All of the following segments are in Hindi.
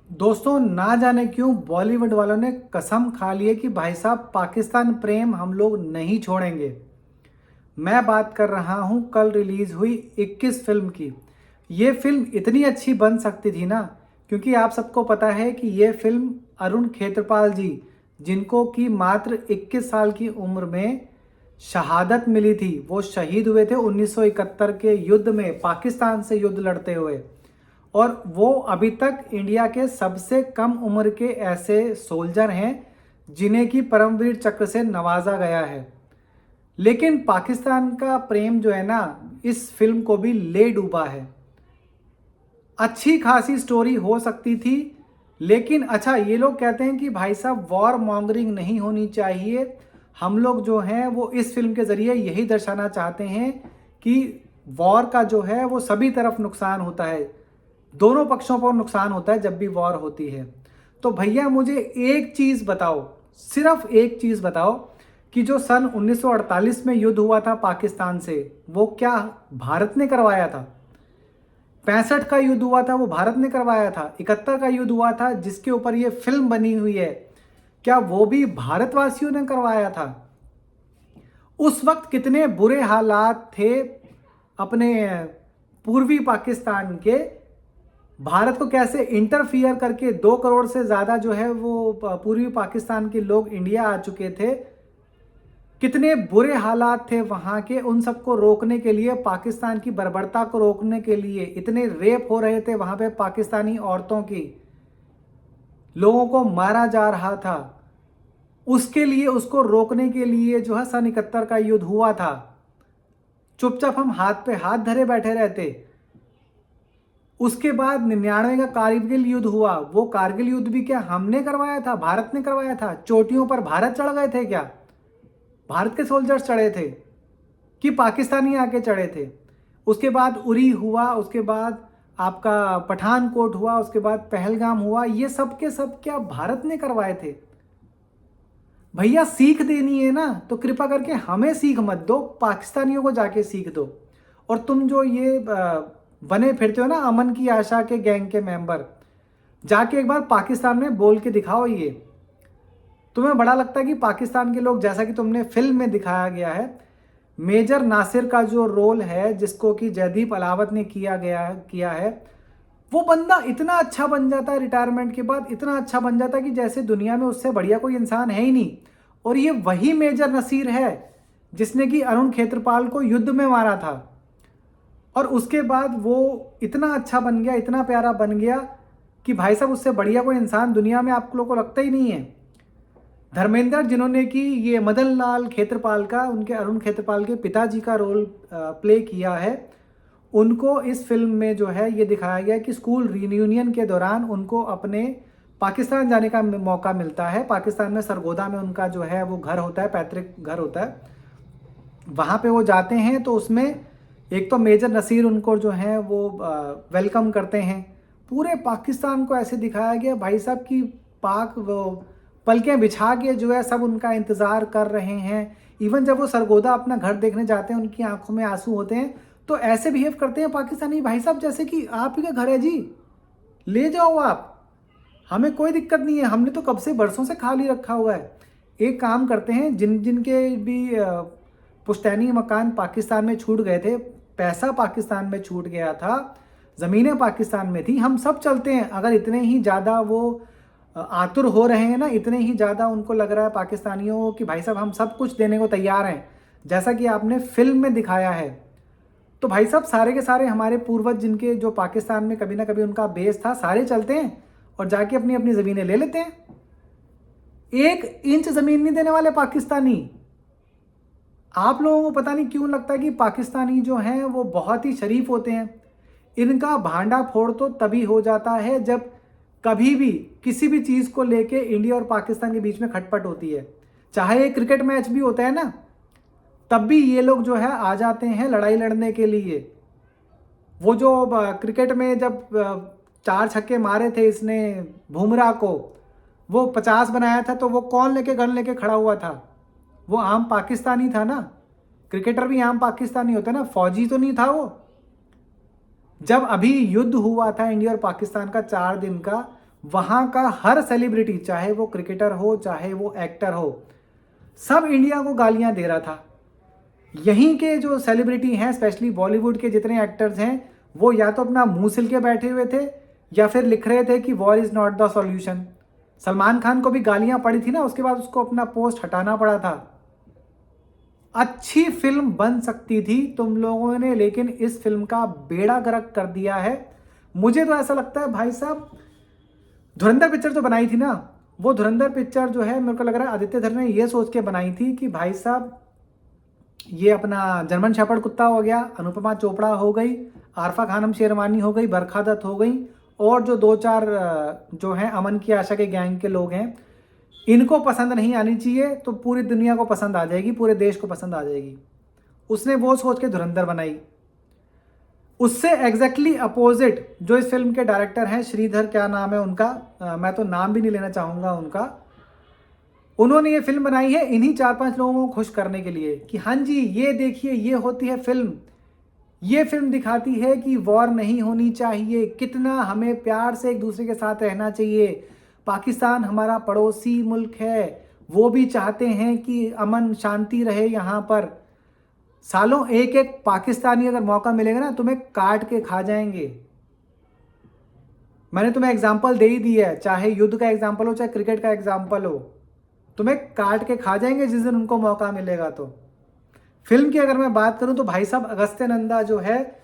दोस्तों, ना जाने क्यों बॉलीवुड वालों ने कसम खा ली है कि भाई साहब पाकिस्तान प्रेम हम लोग नहीं छोड़ेंगे। मैं बात कर रहा हूं कल रिलीज हुई 21 फिल्म की। ये फिल्म इतनी अच्छी बन सकती थी ना, क्योंकि आप सबको पता है कि ये फिल्म अरुण खेत्रपाल जी, जिनको कि मात्र 21 साल की उम्र में शहादत मिली थी, वो शहीद हुए थे 1971 के युद्ध में, पाकिस्तान से युद्ध लड़ते हुए। और वो अभी तक इंडिया के सबसे कम उम्र के ऐसे सोल्जर हैं जिन्हें कि परमवीर चक्र से नवाजा गया है। लेकिन पाकिस्तान का प्रेम जो है ना, इस फिल्म को भी ले डूबा है। अच्छी खासी स्टोरी हो सकती थी, लेकिन अच्छा, ये लोग कहते हैं कि भाई साहब वॉर मॉन्गरिंग नहीं होनी चाहिए। हम लोग जो हैं वो इस फिल्म के ज़रिए यही दर्शाना चाहते हैं कि वॉर का जो है वो सभी तरफ नुकसान होता है, दोनों पक्षों पर नुकसान होता है जब भी वॉर होती है। तो भैया मुझे एक चीज़ बताओ, सिर्फ एक चीज़ बताओ कि जो सन 1948 में युद्ध हुआ था पाकिस्तान से, वो क्या भारत ने करवाया था? 65 का युद्ध हुआ था, वो भारत ने करवाया था। 71 का युद्ध हुआ था जिसके ऊपर ये फिल्म बनी हुई है, क्या वो भी भारतवासियों ने करवाया था? उस वक्त कितने बुरे हालात थे अपने पूर्वी पाकिस्तान के। भारत को कैसे इंटरफियर करके 2 करोड़ से ज़्यादा जो है वो पूर्वी पाकिस्तान के लोग इंडिया आ चुके थे। कितने बुरे हालात थे वहाँ के, उन सबको रोकने के लिए, पाकिस्तान की बर्बरता को रोकने के लिए इतने रेप हो रहे थे वहाँ पे पाकिस्तानी औरतों की, लोगों को मारा जा रहा था। उसके लिए, उसको रोकने के लिए जो है सन 71 का युद्ध हुआ था। चुपचाप हम हाथ पे हाथ धरे बैठे रहते। उसके बाद 99 का कारगिल युद्ध हुआ, वो कारगिल युद्ध भी क्या हमने करवाया था? भारत ने करवाया था। चोटियों पर भारत चढ़ गए थे क्या? भारत के सोल्जर्स चढ़े थे कि पाकिस्तानी आके चढ़े थे? उसके बाद उरी हुआ, उसके बाद आपका पठानकोट हुआ, उसके बाद पहलगाम हुआ, ये सब के सब क्या भारत ने करवाए थे? भैया सीख देनी है ना, तो कृपा करके हमें सीख मत दो, पाकिस्तानियों को जाके सीख दो। और तुम जो ये बने फिरते हो ना अमन की आशा के गैंग के मेंबर, जाके एक बार पाकिस्तान में बोल के दिखाओ। ये तुम्हें बड़ा लगता है कि पाकिस्तान के लोग, जैसा कि तुमने फिल्म में दिखाया गया है, मेजर नासिर का जो रोल है जिसको कि जयदीप अलावत ने किया है, वो बंदा इतना अच्छा बन जाता है रिटायरमेंट के बाद, इतना अच्छा बन जाता है कि जैसे दुनिया में उससे बढ़िया कोई इंसान है ही नहीं। और ये वही मेजर नसीर है जिसने कि अरुण खेत्रपाल को युद्ध में मारा था। और उसके बाद वो इतना अच्छा बन गया, इतना प्यारा बन गया कि भाई साहब उससे बढ़िया कोई इंसान दुनिया में आप लोगों को लगता ही नहीं है। धर्मेंद्र, जिन्होंने कि ये मदन लाल खेत्रपाल का, उनके अरुण खेत्रपाल के पिताजी का रोल प्ले किया है, उनको इस फिल्म में जो है ये दिखाया गया कि स्कूल रियूनियन के दौरान उनको अपने पाकिस्तान जाने का मौका मिलता है। पाकिस्तान में सरगोदा में उनका जो है वो घर होता है, पैतृक घर होता है। वहाँ पे वो जाते हैं तो उसमें एक तो मेजर नसीर उनको जो है वो वेलकम करते हैं। पूरे पाकिस्तान को ऐसे दिखाया गया भाई साहब की पाक वो पलकें बिछा के जो है सब उनका इंतज़ार कर रहे हैं। इवन जब वो सरगोदा अपना घर देखने जाते हैं, उनकी आंखों में आंसू होते हैं, तो ऐसे बिहेव करते हैं पाकिस्तानी भाई साहब जैसे कि आप ही का घर है जी, ले जाओ आप, हमें कोई दिक्कत नहीं है, हमने तो कब से बरसों से खाली रखा हुआ है। एक काम करते हैं, जिन जिनके भी पुश्तैनी मकान पाकिस्तान में छूट गए थे, पैसा पाकिस्तान में छूट गया था, ज़मीनें पाकिस्तान में थी, हम सब चलते हैं। अगर इतने ही ज़्यादा वो आतुर हो रहे हैं ना, इतने ही ज़्यादा उनको लग रहा है पाकिस्तानियों को कि भाई साहब हम सब कुछ देने को तैयार हैं, जैसा कि आपने फिल्म में दिखाया है, तो भाई साहब सारे के सारे हमारे पूर्वज जिनके जो पाकिस्तान में कभी ना कभी उनका बेस था, सारे चलते हैं और जाके अपनी अपनी ज़मीनें ले लेते हैं। 1 इंच ज़मीन नहीं देने वाले पाकिस्तानी। आप लोगों को पता नहीं क्यों लगता है कि पाकिस्तानी जो हैं वो बहुत ही शरीफ होते हैं। इनका भांडा फोड़ तो तभी हो जाता है जब कभी भी किसी भी चीज़ को लेके इंडिया और पाकिस्तान के बीच में खटपट होती है। चाहे एक क्रिकेट मैच भी होता है ना, तब भी ये लोग जो है आ जाते हैं लड़ाई लड़ने के लिए। वो जो क्रिकेट में जब 4 छक्के मारे थे इसने बुमराह को, वो 50 बनाया था, तो वो कौन लेके गन लेके खड़ा हुआ था? वो आम पाकिस्तानी था ना। क्रिकेटर भी आम पाकिस्तानी होता है ना, फौजी तो नहीं था वो। जब अभी युद्ध हुआ था इंडिया और पाकिस्तान का 4 दिन का, वहाँ का हर सेलिब्रिटी, चाहे वो क्रिकेटर हो चाहे वो एक्टर हो, सब इंडिया को गालियाँ दे रहा था। यहीं के जो सेलिब्रिटी हैं, स्पेशली बॉलीवुड के जितने एक्टर्स हैं, वो या तो अपना मुंह सिल के बैठे हुए थे या फिर लिख रहे थे कि war is not the solution. Salman Khan को भी गालियां पड़ी थी ना, उसके बाद उसको अपना पोस्ट हटाना पड़ा था। अच्छी फिल्म बन सकती थी तुम लोगों ने, लेकिन इस फिल्म का बेड़ा गर्क कर दिया है। मुझे तो ऐसा लगता है भाई साहब, धुरंधर पिक्चर जो बनाई थी ना, वो धुरंधर पिक्चर जो है मेरे को लग रहा है आदित्य धर ने ये सोच के बनाई थी कि भाई साहब ये अपना जर्मन शेपर्ड कुत्ता हो गया, अनुपमा चोपड़ा हो गई, आरफा खानम शेरवानी हो गई, बरखा दत्त हो गई, और जो दो चार जो हैं अमन की आशा के गैंग के लोग हैं, इनको पसंद नहीं आनी चाहिए तो पूरी दुनिया को पसंद आ जाएगी, पूरे देश को पसंद आ जाएगी। उसने वो सोच के धुरंधर बनाई। उससे एग्जैक्टली अपोजिट जो इस फिल्म के डायरेक्टर हैं, श्रीधर क्या नाम है उनका, मैं तो नाम भी नहीं लेना चाहूँगा उनका, उन्होंने ये फिल्म बनाई है इन्हीं 4-5 लोगों को खुश करने के लिए कि हाँ जी ये देखिए ये होती है फिल्म, ये फिल्म दिखाती है कि वॉर नहीं होनी चाहिए, कितना हमें प्यार से एक दूसरे के साथ रहना चाहिए। पाकिस्तान हमारा पड़ोसी मुल्क है, वो भी चाहते हैं कि अमन शांति रहे यहाँ पर। सालों एक एक पाकिस्तानी अगर मौका मिलेगा ना, तुम्हें काट के खा जाएंगे। मैंने तुम्हें एग्जाम्पल दे ही दी है, चाहे युद्ध का एग्जाम्पल हो चाहे क्रिकेट का एग्जाम्पल हो, तुम्हें काट के खा जाएंगे जिस दिन उनको मौका मिलेगा। तो फिल्म की अगर मैं बात करूं तो भाई साहब अगस्त्य नंदा जो है,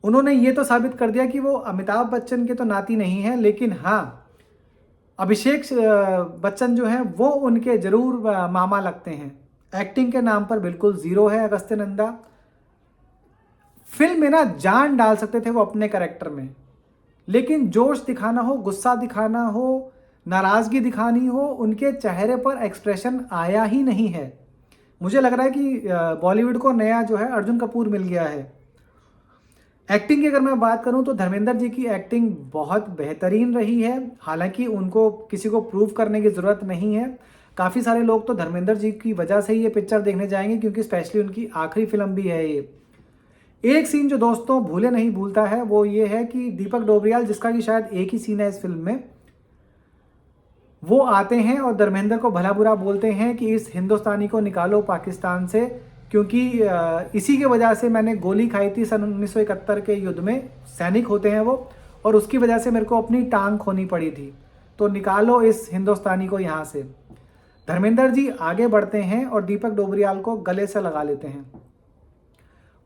उन्होंने ये तो साबित कर दिया कि वो अमिताभ बच्चन के तो नाती नहीं है, लेकिन हाँ अभिषेक बच्चन जो है वो उनके जरूर मामा लगते हैं। एक्टिंग के नाम पर बिल्कुल जीरो है अगस्त्य नंदा। फिल्म में ना जान डाल सकते थे वो अपने कैरेक्टर में, लेकिन जोश दिखाना हो, गुस्सा दिखाना हो, नाराजगी दिखानी हो, उनके चेहरे पर एक्सप्रेशन आया ही नहीं है। मुझे लग रहा है कि बॉलीवुड को नया जो है अर्जुन कपूर मिल गया है। एक्टिंग की अगर मैं बात करूं तो धर्मेंद्र जी की एक्टिंग बहुत बेहतरीन रही है, हालांकि उनको किसी को प्रूव करने की ज़रूरत नहीं है। काफ़ी सारे लोग तो धर्मेंद्र जी की वजह से ही ये पिक्चर देखने जाएंगे, क्योंकि स्पेशली उनकी आखिरी फिल्म भी है ये। एक सीन जो दोस्तों भूले नहीं भूलता है वो ये है कि दीपक डोबरियाल, जिसका कि शायद एक ही सीन है इस फिल्म में, वो आते हैं और धर्मेंद्र को भला बुरा बोलते हैं कि इस हिंदुस्तानी को निकालो पाकिस्तान से, क्योंकि इसी के वजह से मैंने गोली खाई थी सन 1971 के युद्ध में, सैनिक होते हैं वो, और उसकी वजह से मेरे को अपनी टांग खोनी पड़ी थी, तो निकालो इस हिंदुस्तानी को यहाँ से। धर्मेंद्र जी आगे बढ़ते हैं और दीपक डोबरियाल को गले से लगा लेते हैं।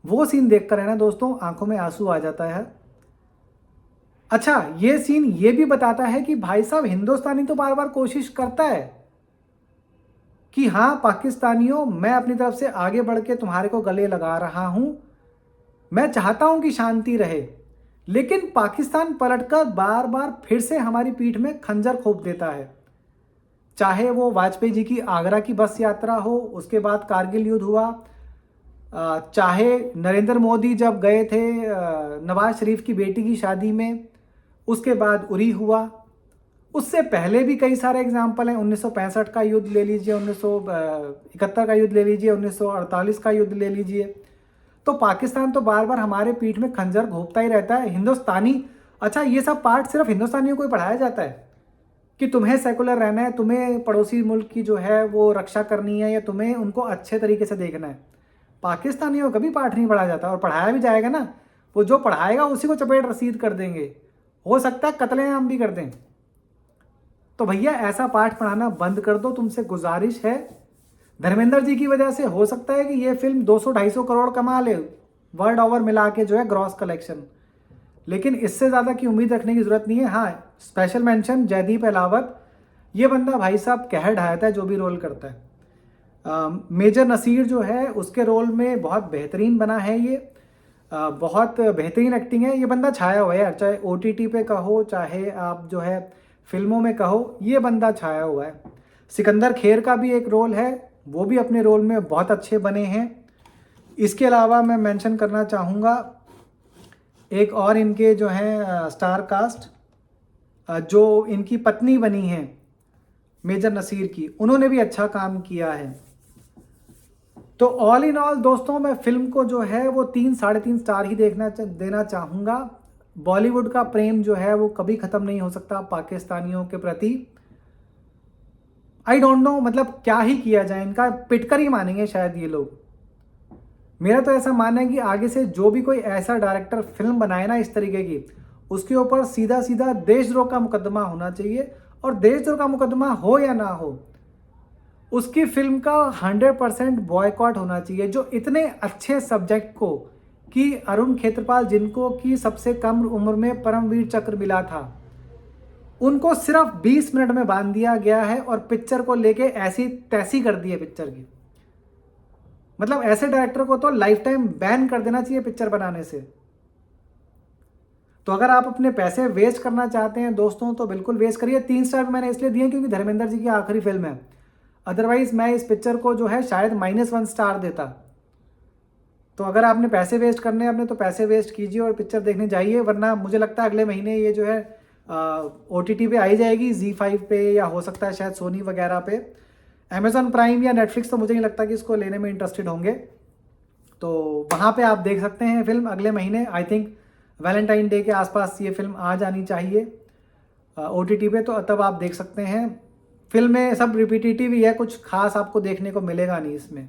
वो सीन देखकर है ना दोस्तों आंखों में आंसू आ जाता है। अच्छा, ये सीन ये भी बताता है कि भाई साहब हिंदुस्तानी तो बार बार कोशिश करता है कि हाँ पाकिस्तानियों, मैं अपनी तरफ से आगे बढ़ के तुम्हारे को गले लगा रहा हूं, मैं चाहता हूं कि शांति रहे, लेकिन पाकिस्तान पलटकर बार बार फिर से हमारी पीठ में खंजर खोप देता है। चाहे वो वाजपेयी जी की आगरा की बस यात्रा हो, उसके बाद कारगिल युद्ध हुआ, चाहे नरेंद्र मोदी जब गए थे नवाज शरीफ की बेटी की शादी में, उसके बाद उरी हुआ, उससे पहले भी कई सारे एग्जाम्पल हैं। 1965 का युद्ध ले लीजिए, 1971 का युद्ध ले लीजिए, 1948 का युद्ध ले लीजिए। तो पाकिस्तान तो बार बार हमारे पीठ में खंजर घोंपता ही रहता है। हिंदुस्तानी, अच्छा ये सब पार्ट सिर्फ हिंदुस्तानियों को ही पढ़ाया जाता है कि तुम्हें सेकुलर रहना है, तुम्हें पड़ोसी मुल्क की जो है वो रक्षा करनी है, या तुम्हें उनको अच्छे तरीके से देखना है। पाकिस्तानियों को कभी पाठ नहीं पढ़ाया जाता, और पढ़ाया भी जाएगा ना, वो जो पढ़ाएगा उसी को चपेट रसीद कर देंगे, हो सकता है कत्लेआम भी कर दें। तो भैया ऐसा पाठ पढ़ाना बंद कर दो, तुमसे गुजारिश है। धर्मेंद्र जी की वजह से हो सकता है कि ये फिल्म 200-250 करोड़ कमा ले वर्ल्ड ओवर मिला के जो है ग्रॉस कलेक्शन, लेकिन इससे ज़्यादा की उम्मीद रखने की ज़रूरत नहीं है। हाँ, स्पेशल मेंशन जयदीप अहलावत, ये बंदा भाई साहब कहर ढाता है जो भी रोल करता है। मेजर नसीर जो है उसके रोल में बहुत बेहतरीन बना है ये, बहुत बेहतरीन एक्टिंग है। ये बंदा छाया हुआ है यार, चाहे OTT पे कहो चाहे आप जो है फिल्मों में कहो, ये बंदा छाया हुआ है। सिकंदर खेर का भी एक रोल है, वो भी अपने रोल में बहुत अच्छे बने हैं। इसके अलावा मैं मेंशन करना चाहूँगा एक और इनके जो हैं स्टार कास्ट, जो इनकी पत्नी बनी हैं मेजर नसीर की, उन्होंने भी अच्छा काम किया है। तो ऑल इन ऑल दोस्तों, मैं फिल्म को जो है वो 3-3.5 स्टार ही देना चाहूँगा। बॉलीवुड का प्रेम जो है वो कभी ख़त्म नहीं हो सकता पाकिस्तानियों के प्रति। आई डोंट नो, मतलब क्या ही किया जाए, इनका पिटकर ही मानेंगे शायद ये लोग। मेरा तो ऐसा मानना है कि आगे से जो भी कोई ऐसा डायरेक्टर फिल्म बनाए ना इस तरीके की, उसके ऊपर सीधा सीधा देशद्रोह का मुकदमा होना चाहिए। और देशद्रोह का मुकदमा हो या ना हो, उसकी फिल्म का 100% बॉयकॉट होना चाहिए। जो इतने अच्छे सब्जेक्ट को, कि अरुण खेत्रपाल जिनको कि सबसे कम उम्र में परमवीर चक्र मिला था, उनको सिर्फ 20 मिनट में बांध दिया गया है और पिक्चर को लेके ऐसी तैसी कर दी है पिक्चर की। मतलब ऐसे डायरेक्टर को तो लाइफ टाइम बैन कर देना चाहिए पिक्चर बनाने से। तो अगर आप अपने पैसे वेस्ट करना चाहते हैं दोस्तों, तो बिल्कुल वेस्ट करिए। 3 स्टार भी मैंने इसलिए दिए क्योंकि धर्मेंद्र जी की आखिरी फिल्म है। अदरवाइज मैं इस पिक्चर को जो है शायद -1 स्टार देता। तो अगर आपने पैसे वेस्ट करने हैं अपने, तो पैसे वेस्ट कीजिए और पिक्चर देखने जाइए। वरना मुझे लगता है अगले महीने ये जो है OTT पे आई जाएगी, ZEE5 पे, या हो सकता है शायद सोनी वगैरह पे। अमेजॉन प्राइम या नेटफ्लिक्स तो मुझे नहीं लगता कि इसको लेने में इंटरेस्टेड होंगे। तो वहाँ पे आप देख सकते हैं फिल्म अगले महीने। आई थिंक वैलेंटाइन डे के आसपास ये फिल्म आ जानी चाहिए OTT पे, तो तब आप देख सकते हैं। फिल्म में सब रिपीटेटिव ही है, कुछ खास आपको देखने को मिलेगा नहीं इसमें।